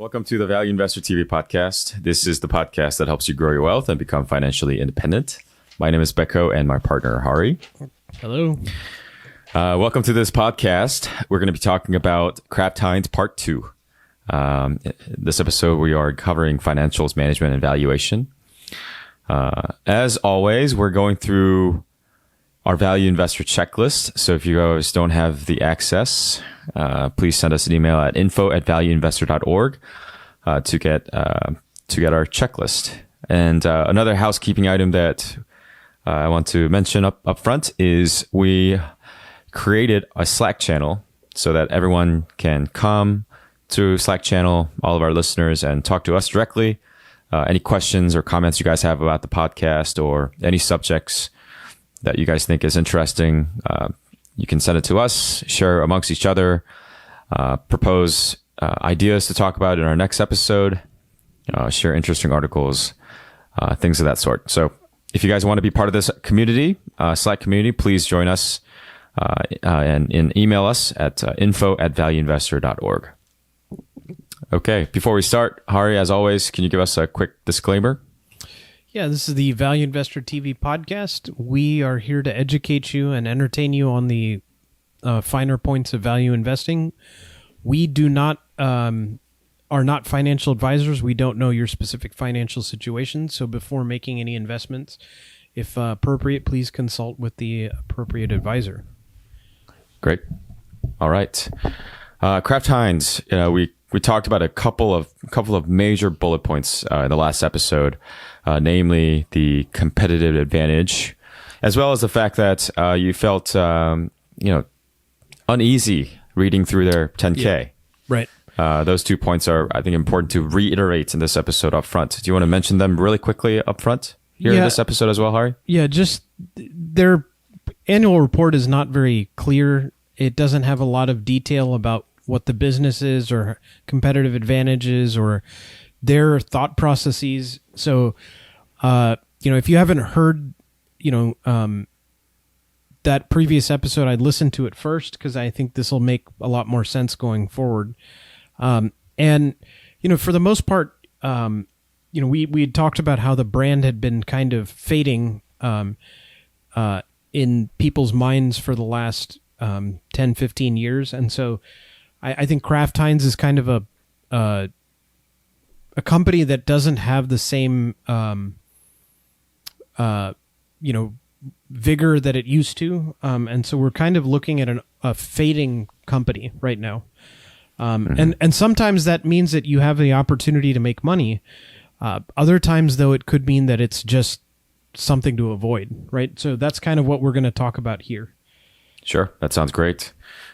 Welcome to the Value Investor TV podcast. This is the podcast that helps you grow your wealth and become financially independent. My name is Becco and my partner, Hari. Hello. Welcome to this podcast. We're going to be talking about Kraft Heinz Part 2. This episode, we are covering financials, management, and valuation. As always, we're going through our value investor checklist. So if you guys don't have the access, please send us an email at info@valueinvestor.org to get our checklist. And another housekeeping item that I want to mention up front is we created a Slack channel so that everyone can come to Slack channel, all of our listeners, and talk to us directly. Any questions or comments you guys have about the podcast or any subjects that you guys think is interesting, you can send it to us, share amongst each other, propose ideas to talk about in our next episode, share interesting articles, things of that sort. So if you guys want to be part of this community, Slack community, please join us and email us at info@valueinvestor.org. Okay, before we start, Hari, as always, can you give us a quick disclaimer? Yeah, this is the Value Investor TV podcast. We are here to educate you and entertain you on the finer points of value investing. We are not financial advisors. We don't know your specific financial situation. So before making any investments, if appropriate, please consult with the appropriate advisor. Great. All right. Kraft Heinz, we talked about a couple of major bullet points in the last episode, namely the competitive advantage, as well as the fact that you felt uneasy reading through their 10K. Yeah, right. Those 2 points are, I think, important to reiterate in this episode up front. Do you want to mention them really quickly up front here in this episode as well, Hari? Yeah, just their annual report is not very clear. It doesn't have a lot of detail about what the business is or competitive advantages or their thought processes. So, if you haven't heard, that previous episode, I'd listen to it first because I think this will make a lot more sense going forward. For the most part, we had talked about how the brand had been kind of fading in people's minds for the last 10, 15 years. And so I think Kraft Heinz is kind of a company that doesn't have the same, vigor that it used to. And so we're kind of looking at a fading company right now. And sometimes that means that you have the opportunity to make money. Other times, though, it could mean that it's just something to avoid, right? So that's kind of what we're going to talk about here. Sure. That sounds great.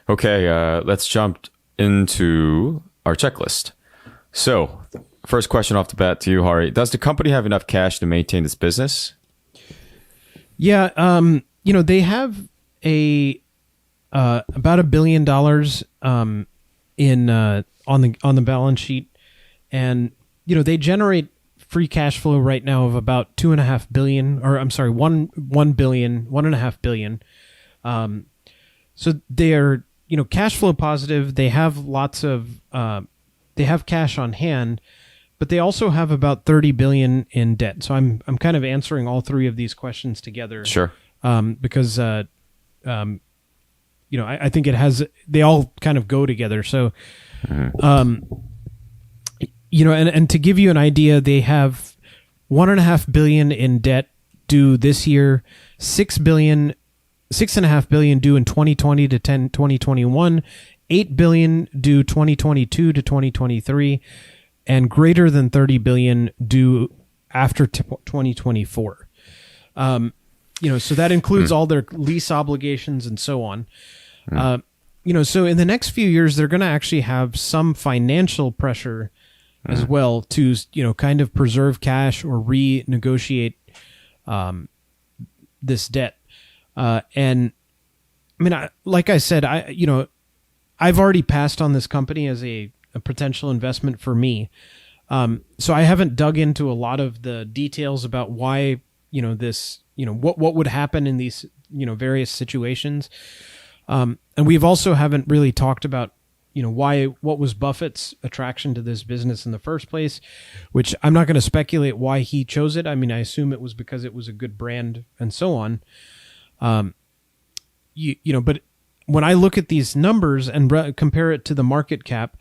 Okay. Let's jump into our checklist. So first question off the bat to you, Hari. Does the company have enough cash to maintain this business? Yeah. They have about $1 billion on the balance sheet, and they generate free cash flow right now of about $1.5 billion. So they're cash flow positive. They have they have cash on hand, but they also have about $30 billion in debt. So I'm kind of answering all three of these questions together. Sure. Because I think they all kind of go together. So, and to give you an idea, they have $1.5 billion in debt due this year, $6.5 billion due in 2020 to 2021, $8 billion due 2022 to 2023, and greater than $30 billion due after 2024. So that includes all their lease obligations and so on. So in the next few years, they're going to actually have some financial pressure as well to, kind of preserve cash or renegotiate this debt. And I mean, like I said, I've already passed on this company as a potential investment for me. So I haven't dug into a lot of the details about why, what would happen in these, various situations. And we've also haven't really talked about, what was Buffett's attraction to this business in the first place, which I'm not going to speculate why he chose it. I mean, I assume it was because it was a good brand and so on. But when I look at these numbers and compare it to the market cap,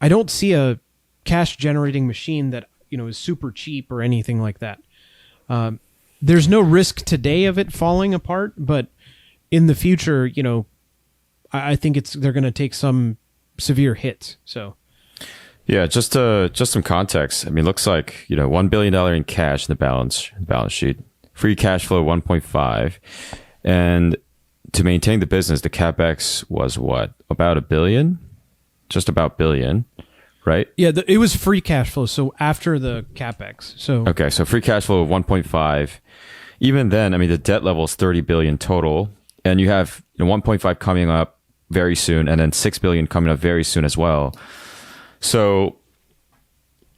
I don't see a cash generating machine that, is super cheap or anything like that. There's no risk today of it falling apart, but in the future, I think they're going to take some severe hits. So, yeah, just some context. I mean, it looks like $1 billion in cash in the balance sheet, free cash flow 1.5, and to maintain the business, the capex was what, about $1 billion, just about $1 billion, right? Yeah, it was free cash flow. So after the capex, okay, so free cash flow of 1.5. Even then, I mean, the debt level is $30 billion total, and you have 1.5 coming up very soon, and then $6 billion coming up very soon as well. So,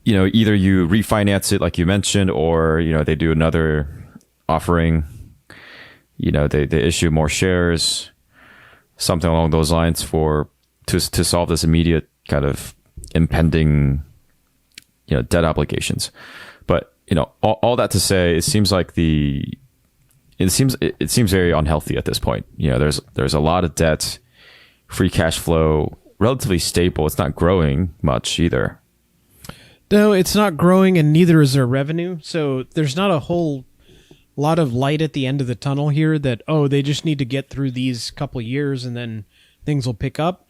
either you refinance it like you mentioned, or they do another offering. They issue more shares, something along those lines to solve this immediate kind of impending debt obligations. But all that to say, it seems very unhealthy at this point. There's a lot of debt. Free cash flow, relatively stable. It's not growing much either. No, it's not growing, and neither is their revenue. So there's not a whole lot of light at the end of the tunnel here that, they just need to get through these couple of years and then things will pick up.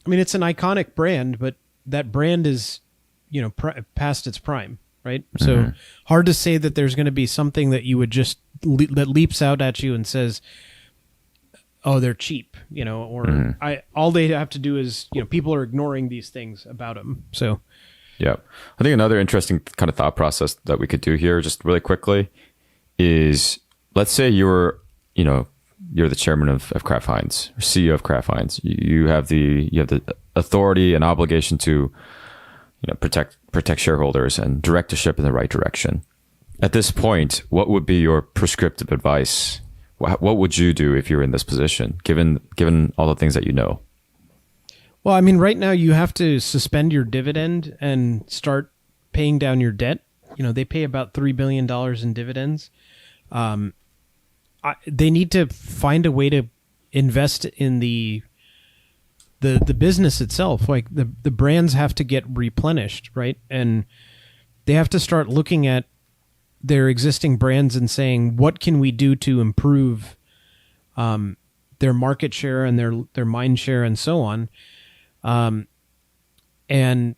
I mean, it's an iconic brand, but that brand is, past its prime, right? Mm-hmm. So hard to say that there's going to be something that you would just, that leaps out at you and says, oh, they're cheap, or mm-hmm. All they have to do is, people are ignoring these things about them. So, yeah, I think another interesting kind of thought process that we could do here, just really quickly, is let's say you're the chairman of Kraft Heinz, or CEO of Kraft Heinz. You have the authority and obligation to, protect shareholders and direct the ship in the right direction. At this point, what would be your prescriptive advice? What would you do if you're in this position, given all the things that you know? Well, I mean, right now you have to suspend your dividend and start paying down your debt. They pay about $3 billion in dividends. They need to find a way to invest in the business itself. Like the brands have to get replenished, right? And they have to start looking at their existing brands and saying, what can we do to improve their market share and their mind share and so on. And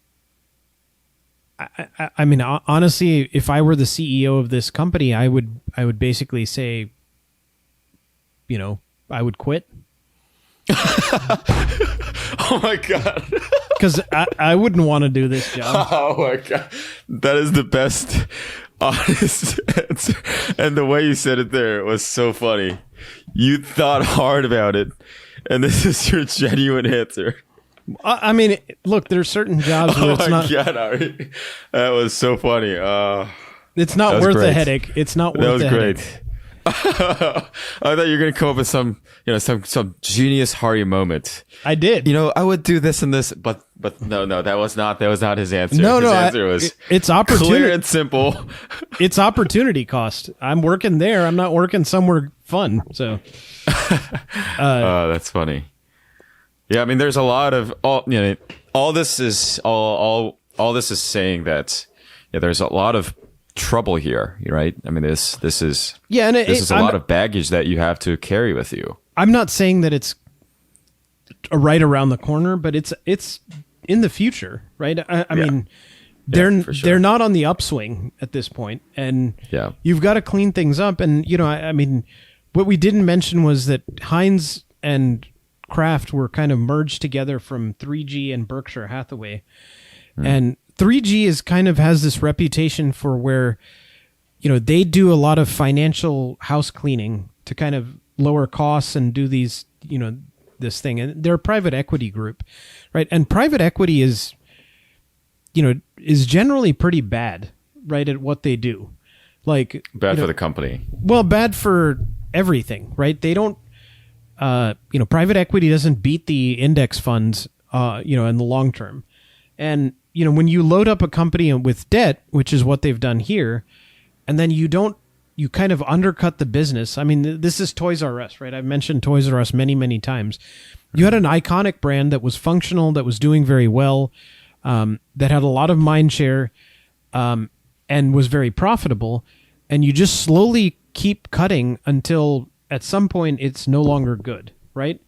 I mean, honestly, if I were the CEO of this company, I would basically say, I would quit. Oh my God. Because I wouldn't want to do this job. Oh my God. That is the best honest answer. And the way you said it there was so funny. You thought hard about it, and this is your genuine answer. I mean, look, there's certain jobs where it's not. God, Ari. That was so funny. It's not worth the headache. It's not worth the headache. That was great. I thought you were going to come up with some genius Hari moment. I did. I would do this and this, but no, that was not his answer. No, his answer was it's opportunity. Clear and simple. It's opportunity cost. I'm working there. I'm not working somewhere fun. So, oh, that's funny. Yeah, I mean, there's a lot of all this is saying that there's a lot of trouble here, right? I mean, this is a lot of baggage that you have to carry with you. I'm not saying that it's right around the corner, but it's in the future, right? I mean, they're not on the upswing at this point, and you've got to clean things up. And I mean, what we didn't mention was that Heinz and Kraft were kind of merged together from 3G and Berkshire Hathaway, and 3G has this reputation for where, they do a lot of financial house cleaning to kind of lower costs and do these, this thing. And they're a private equity group, right? And private equity is generally pretty bad, right, at what they do. Like bad for the company. Well, bad for everything, right? They don't, private equity doesn't beat the index funds in the long term. And, when you load up a company with debt, which is what they've done here, and then you kind of undercut the business. I mean, this is Toys R Us, right? I've mentioned Toys R Us many, many times. You had an iconic brand that was functional, that was doing very well, that had a lot of mind share, and was very profitable. And you just slowly keep cutting until at some point it's no longer good, right?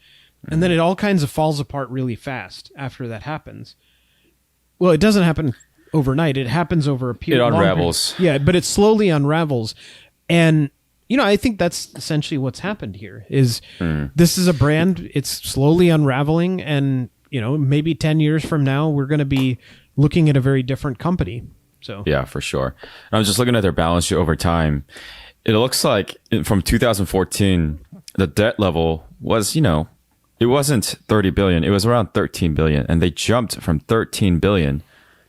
And then it all kinds of falls apart really fast after that happens. Well, it doesn't happen overnight. It happens over a period. It unravels. Yeah, but it slowly unravels. And, I think that's essentially what's happened here is this is a brand. It's slowly unraveling. And, maybe 10 years from now, we're going to be looking at a very different company. So yeah, for sure. I was just looking at their balance sheet over time. It looks like from 2014, the debt level was, it wasn't 30 billion. It was around 13 billion. And they jumped from 13 billion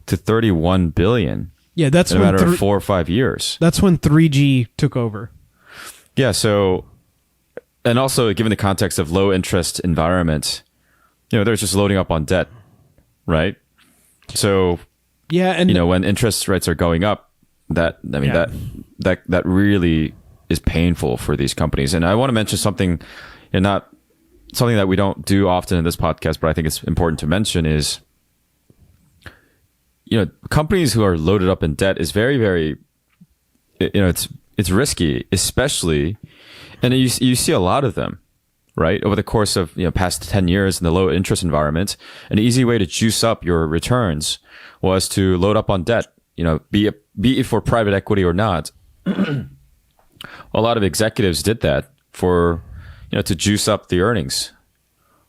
to 31 billion. Yeah, that's in a matter of 4 or 5 years. That's when 3G took over. Yeah. So, and also given the context of low interest environment, they're just loading up on debt, right? So, yeah. And, when interest rates are going up, that really is painful for these companies. And I want to mention something, and not something that we don't do often in this podcast, but I think it's important to mention is, companies who are loaded up in debt is very, very, it's risky, especially, and you see a lot of them, right? Over the course of, past 10 years in the low interest environment, an easy way to juice up your returns was to load up on debt, be it for private equity or not. A lot of executives did that for, to juice up the earnings,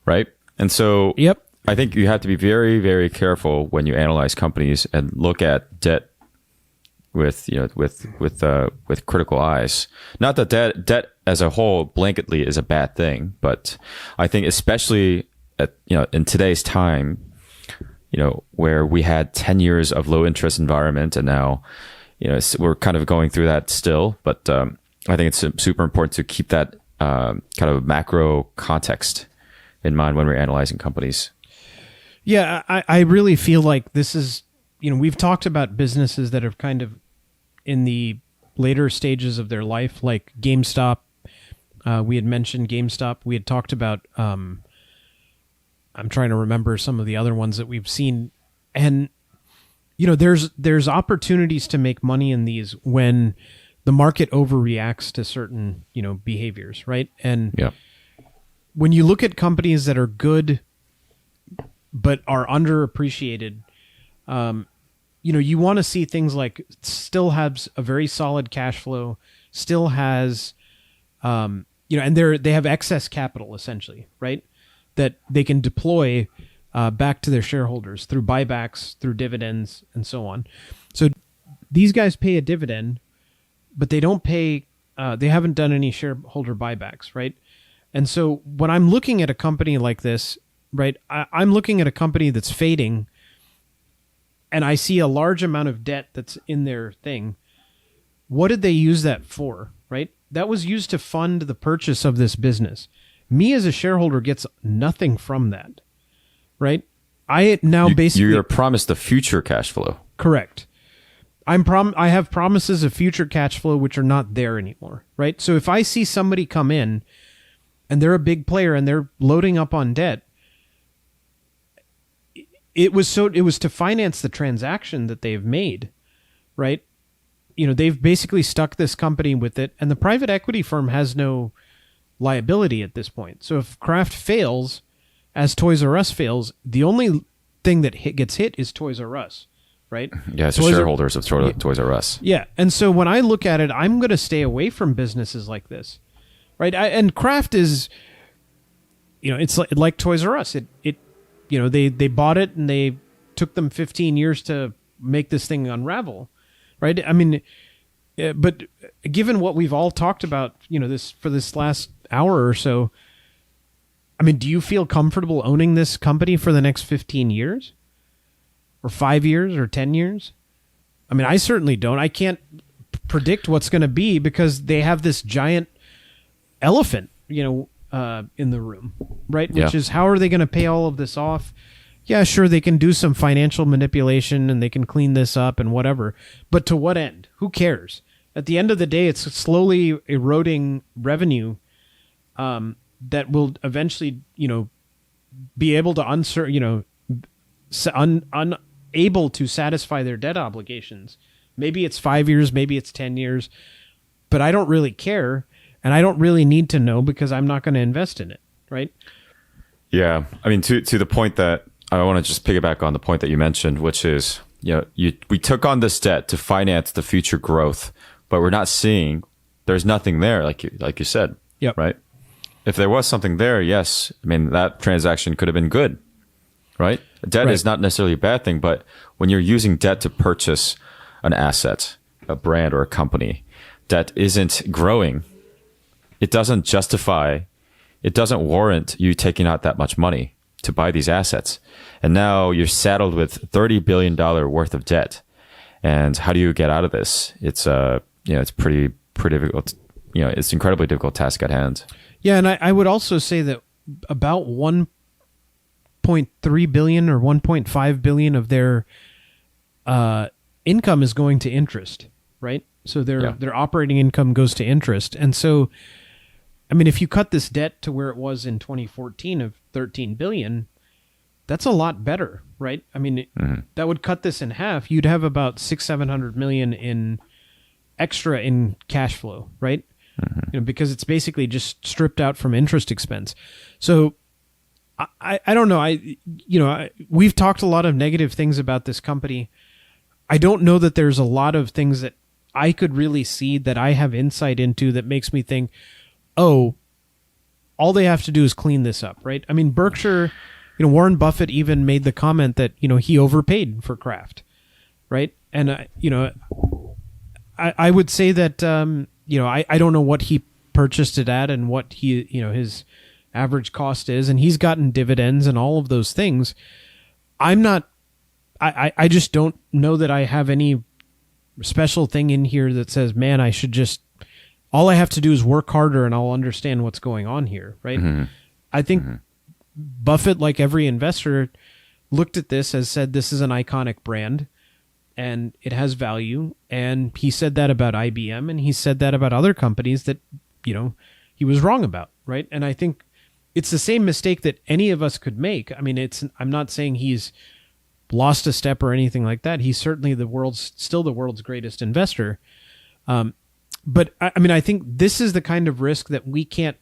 right? And so, yep. I think you have to be very, very careful when you analyze companies and look at debt with critical eyes. Not that debt as a whole blanketly is a bad thing, but I think especially in today's time, where we had 10 years of low interest environment, and now we're kind of going through that still. But I think it's super important to keep that kind of macro context in mind when we're analyzing companies. Yeah, I really feel like this is, we've talked about businesses that are kind of in the later stages of their life, like GameStop. We had mentioned GameStop. We had talked about, I'm trying to remember some of the other ones that we've seen. And, there's opportunities to make money in these when the market overreacts to certain, behaviors, right? And yeah. When you look at companies that are good but are underappreciated, you want to see things like still has a very solid cash flow, still has, and they have excess capital essentially, right? That they can deploy back to their shareholders through buybacks, through dividends, and so on. So these guys pay a dividend, but they don't pay. They haven't done any shareholder buybacks, right? And so when I'm looking at a company like this, right, I'm looking at a company that's fading, and I see a large amount of debt that's in their thing. What did they use that for, right? That was used to fund the purchase of this business. Me as a shareholder gets nothing from that, right? I now basically... You're promised the future cash flow. Correct. I have promises of future cash flow which are not there anymore, right? So if I see somebody come in and they're a big player and they're loading up on debt, it was to finance the transaction that they've made, right? They've basically stuck this company with it, and the private equity firm has no liability at this point. So if Kraft fails, as Toys R Us fails, the only thing that gets hit is Toys R Us, right? Yeah, it's the shareholders of Toys R Us. Yeah, and so when I look at it, I'm going to stay away from businesses like this, right? And Kraft is, it's like Toys R Us. They bought it and they took them 15 years to make this thing unravel, right? I mean, but given what we've all talked about, this last hour or so, I mean, do you feel comfortable owning this company for the next 15 years or 5 years or 10 years? I mean, I certainly don't. I can't predict what's going to be because they have this giant elephant, in the room, right? Which is, how are they going to pay all of this off? yeah, sure, they can do some financial manipulation and they can clean this up and whatever. But to what end? Who cares? At the end of the day, it's slowly eroding revenue that will eventually, be able to unable to satisfy their debt obligations. Maybe it's 5 years, maybe it's 10 years, but I don't really care, and I don't really need to know because I'm not going to invest in it, right? Yeah, I mean, to the point that I want to just piggyback on the point that you mentioned, which is, we took on this debt to finance the future growth, but we're not seeing, there's nothing there, like you said, Yep. right? If there was something there, yes, I mean, that transaction could have been good, right? Debt is not necessarily a bad thing, but when you're using debt to purchase an asset, a brand or a company, that isn't growing, it doesn't justify, it doesn't warrant you taking out that much money to buy these assets. And now you're saddled with $30 billion worth of debt. And how do you get out of this? It's it's pretty difficult. It's an incredibly difficult task at hand. Yeah, and I would also say that about 1.3 billion or 1.5 billion of their income is going to interest, right? So their operating income goes to interest. And so, I mean, if you cut this debt to where it was in 2014 of 13 billion, that's a lot better, right? I mean, that would cut this in half. You'd have about 600-700 million in extra in cash flow, right? Because it's basically just stripped out from interest expense. So I don't know. We've talked a lot of negative things about this company. I don't know that there's a lot of things that I could really see that I have insight into that makes me think, oh, all they have to do is clean this up, right? I mean, Berkshire, Warren Buffett even made the comment that, he overpaid for Kraft, right? And, I would say that, I don't know what he purchased it at and what his average cost is, and he's gotten dividends and all of those things. I just don't know that I have any special thing in here that says, man, all I have to do is work harder and I'll understand what's going on here, right? I think Buffett, like every investor, looked at this as said, this is an iconic brand and it has value. And he said that about IBM, and he said that about other companies that, he was wrong about, right? And I think it's the same mistake that any of us could make. I mean, I'm not saying he's lost a step or anything like that. He's certainly still the world's greatest investor. But I mean, I think this is the kind of risk that we can't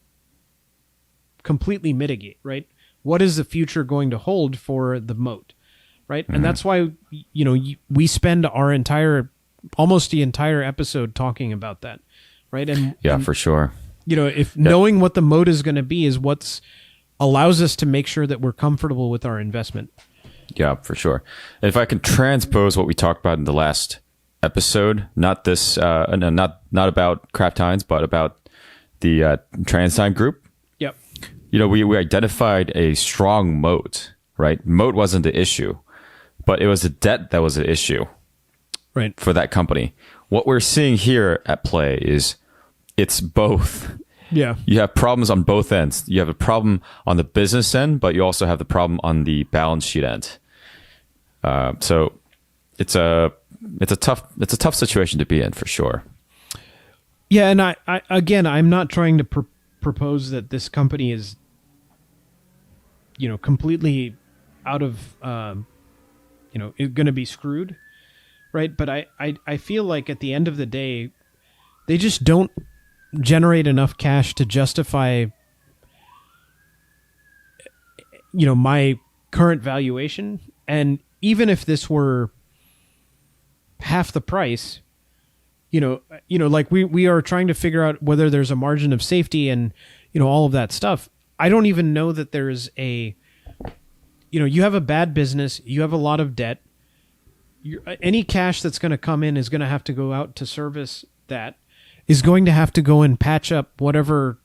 completely mitigate, right? What is the future going to hold for the moat, right? And that's why, we spend almost the entire episode talking about that, right? And for sure. Knowing what the moat is going to be is what's allows us to make sure that we're comfortable with our investment. Yeah, for sure. And if I can transpose what we talked about in the last episode, not not about Kraft Heinz, but about the TransDigm Group. Yep. We identified a strong moat, right? Moat wasn't the issue, but it was the debt that was the issue, right, for that company. What we're seeing here at play is it's both. Yeah. You have problems on both ends. You have a problem on the business end, but you also have the problem on the balance sheet end. So it's a tough situation to be in, for sure. Yeah, and I again, I'm not trying to propose that this company is, completely out of, going to be screwed, right? But I feel like at the end of the day, they just don't generate enough cash to justify, my current valuation. And even if this were half the price, like we are trying to figure out whether there's a margin of safety and, all of that stuff. I don't even know that there's you have a bad business, you have a lot of debt. Any cash that's going to come in is going to have to go out to service that, is going to have to go and patch up whatever,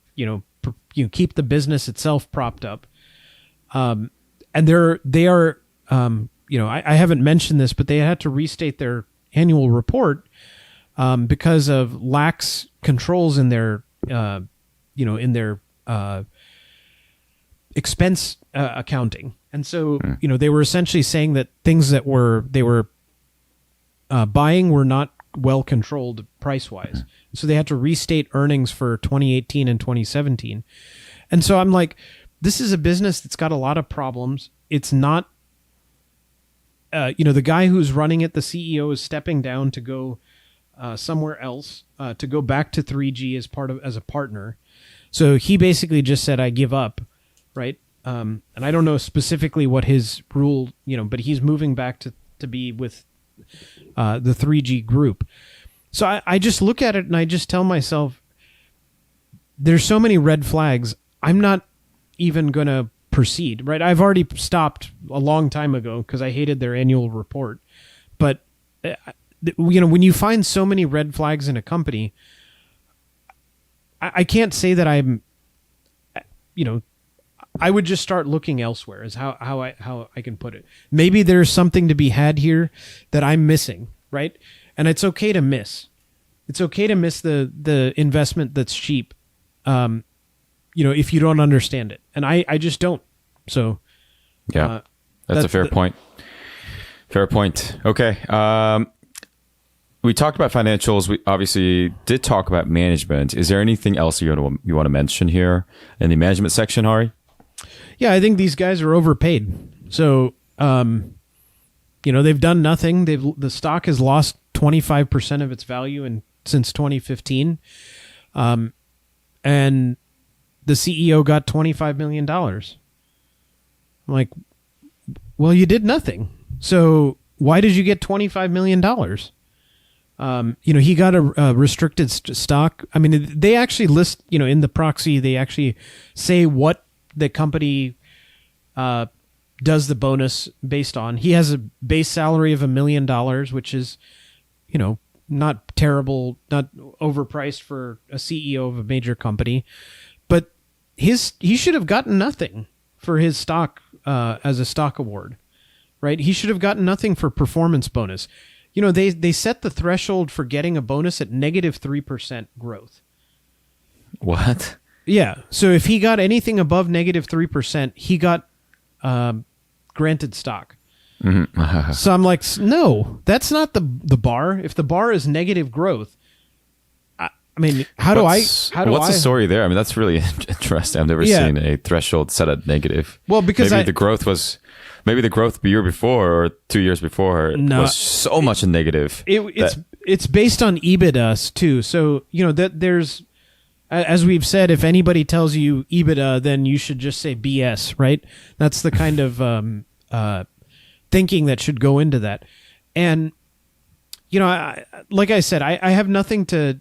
keep the business itself propped up. And they are, I haven't mentioned this, but they had to restate their annual report because of lax controls in their, expense accounting, And so, they were essentially saying that things that they were buying were not well controlled price wise. So they had to restate earnings for 2018 and 2017. And so I'm like, this is a business that's got a lot of problems. It's not, the guy who's running it, the CEO, is stepping down to go somewhere else, to go back to 3G as a partner. So he basically just said, I give up, right? And I don't know specifically what his rule, but he's moving back to be with the 3G group. So I just look at it and I just tell myself, there's so many red flags. I'm not even going to proceed, right? I've already stopped a long time ago because I hated their annual report. But, when you find so many red flags in a company, I can't say that I'm, I would just start looking elsewhere is how I can put it. Maybe there's something to be had here that I'm missing, right? And it's okay to miss. It's okay to miss the investment that's cheap, if you don't understand it. And I just don't. So, yeah, that's a fair point. Fair point. Okay. We talked about financials. We obviously did talk about management. Is there anything else you want to mention here in the management section, Hari? Yeah, I think these guys are overpaid. So, they've done nothing. The stock has lost 25% of its value since 2015. And the CEO got $25 million. I'm like, well, you did nothing. So why did you get $25 million? He got a restricted stock. I mean, they actually list, in the proxy, they actually say what the company does the bonus based on. He has a base salary of $1 million, which is, not terrible, not overpriced for a CEO of a major company. But he should have gotten nothing for his stock as a stock award, right? He should have gotten nothing for performance bonus. They set the threshold for getting a bonus at -3% growth. What? Yeah. So if he got anything above -3%, he got granted stock. Mm-hmm. So I'm like, no, that's not the bar. If the bar is negative growth, I mean, what's the story there? I mean, that's really interesting. I've never seen a threshold set at negative. Well, because maybe the growth the year before or 2 years before was so much in negative. It's based on EBITDA too. So, that there's, as we've said, if anybody tells you EBITDA, then you should just say BS, right? That's the kind of thinking that should go into that. And, like I said, I have nothing to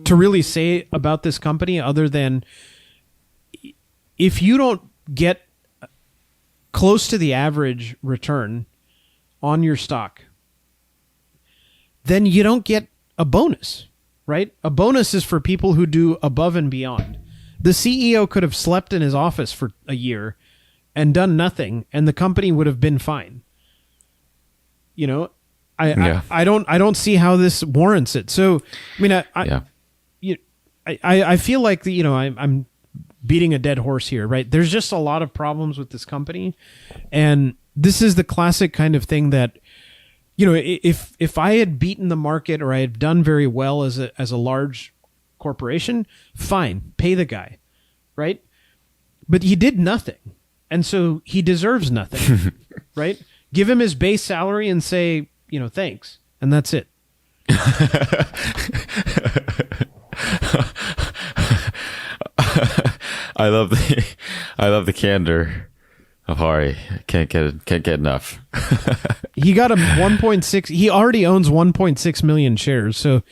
really say about this company other than if you don't get close to the average return on your stock, then you don't get a bonus, right? A bonus is for people who do above and beyond. The CEO could have slept in his office for a year and done nothing, and the company would have been fine. I don't see how this warrants it. So, I mean, I feel like I'm beating a dead horse here, right? There's just a lot of problems with this company, and this is the classic kind of thing that, if I had beaten the market or I had done very well as a large corporation, fine, pay the guy, right? But he did nothing, and so he deserves nothing, right? Give him his base salary and say, thanks, and that's it. I love the candor of Hari. Can't get enough. He got a 1.6. He already owns 1.6 million shares. So,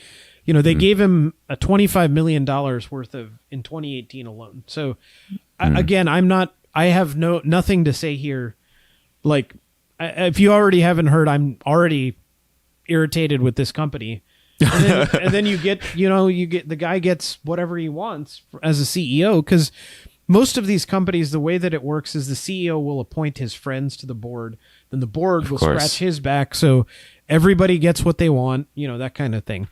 they gave him a $25 million worth of in 2018 alone. So, again, I have nothing to say here. Like, if you already haven't heard, I'm already irritated with this company. And then you get the guy gets whatever he wants as a CEO, because most of these companies, the way that it works is the CEO will appoint his friends to the board, then the board will scratch his back, so everybody gets what they want, that kind of thing.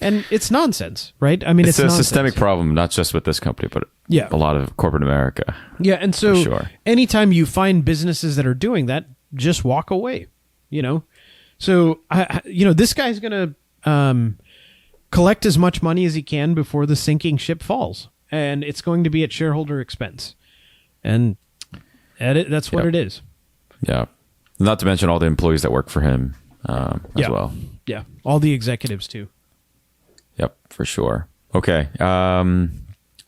And it's nonsense, right? I mean, it's a nonsense. systemic problem, not just with this company, but Yeah. a lot of corporate America. Yeah, and so sure. anytime you find businesses that are doing that, just walk away, So, this guy's going to collect as much money as he can before the sinking ship falls, and it's going to be at shareholder expense. And that's what it is. Yeah. Not to mention all the employees that work for him as well. Yeah, all the executives too. Yep, for sure. Okay.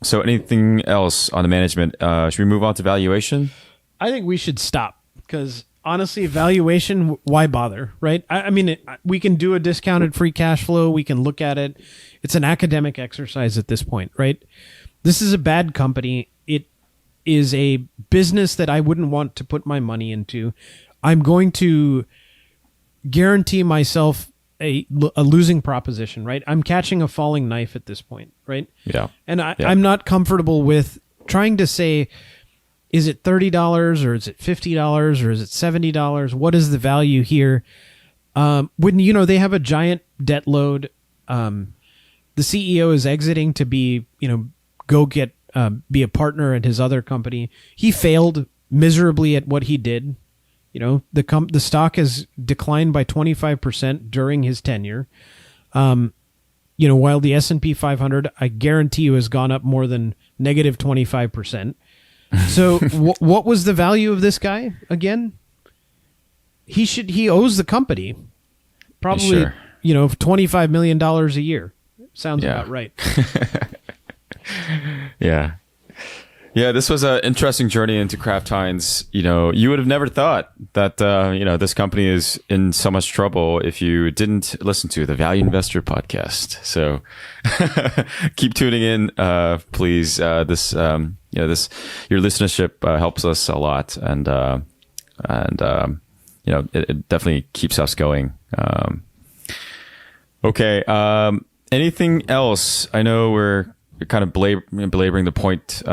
So anything else on the management? Should we move on to valuation? I think we should stop because honestly, valuation, why bother, right? I mean, we can do a discounted free cash flow. We can look at it. It's an academic exercise at this point, right? This is a bad company. It is a business that I wouldn't want to put my money into. I'm going to guarantee myself a losing proposition, right? I'm catching a falling knife at this point, right? Yeah. And I'm not comfortable with trying to say, is it $30 or is it $50 or is it $70? What is the value here? When, they have a giant debt load, the CEO is exiting to be, go get, be a partner at his other company. He failed miserably at what he did. The stock has declined by 25% during his tenure. While the S&P 500, I guarantee you, has gone up more than negative 25%. So what was the value of this guy again? He owes the company probably, $25 million a year. Sounds about right. Yeah. Yeah, this was an interesting journey into Kraft Heinz. You would have never thought that, this company is in so much trouble if you didn't listen to the Value Investor podcast. So keep tuning in, please. Your listenership helps us a lot, and it definitely keeps us going. Okay. Anything else? I know we're kind of belaboring the point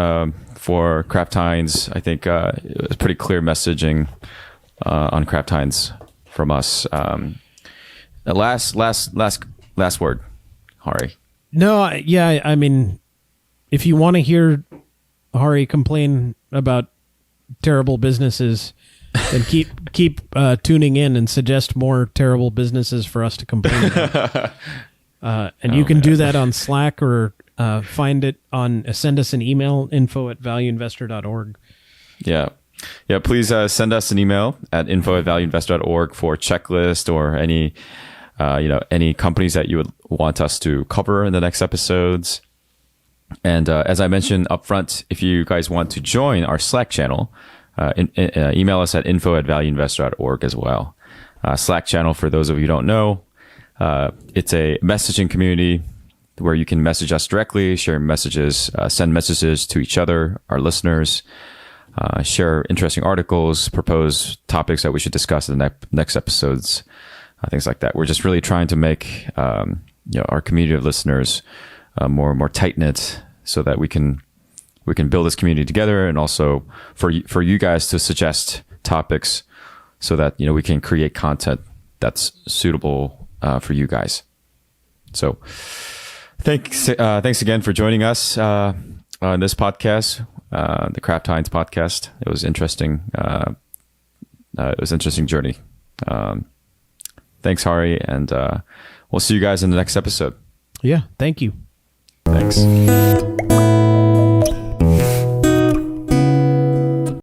for Kraft Heinz. I think it was pretty clear messaging on Kraft Heinz from us. Last word, Hari. No, I mean, if you want to hear Hari complain about terrible businesses, then keep tuning in and suggest more terrible businesses for us to complain about. And you can do that on Slack or find it send us an email, info@valueinvestor.org. Yeah. Please send us an email at info@valueinvestor.org for a checklist or any companies that you would want us to cover in the next episodes. And as I mentioned up front, if you guys want to join our Slack channel, email us at info@valueinvestor.org as well. Slack channel, for those of you who don't know, it's a messaging community where you can message us directly, share messages, send messages to each other, our listeners, share interesting articles, propose topics that we should discuss in the next episodes, things like that. We're just really trying to make our community of listeners more tight-knit so that we can build this community together, and also for you guys to suggest topics so that we can create content that's suitable for you guys. So thanks again for joining us on this podcast, the Kraft Heinz podcast. It was interesting. It was an interesting journey. Thanks, Hari, and we'll see you guys in the next episode. Yeah, thank you. Thanks.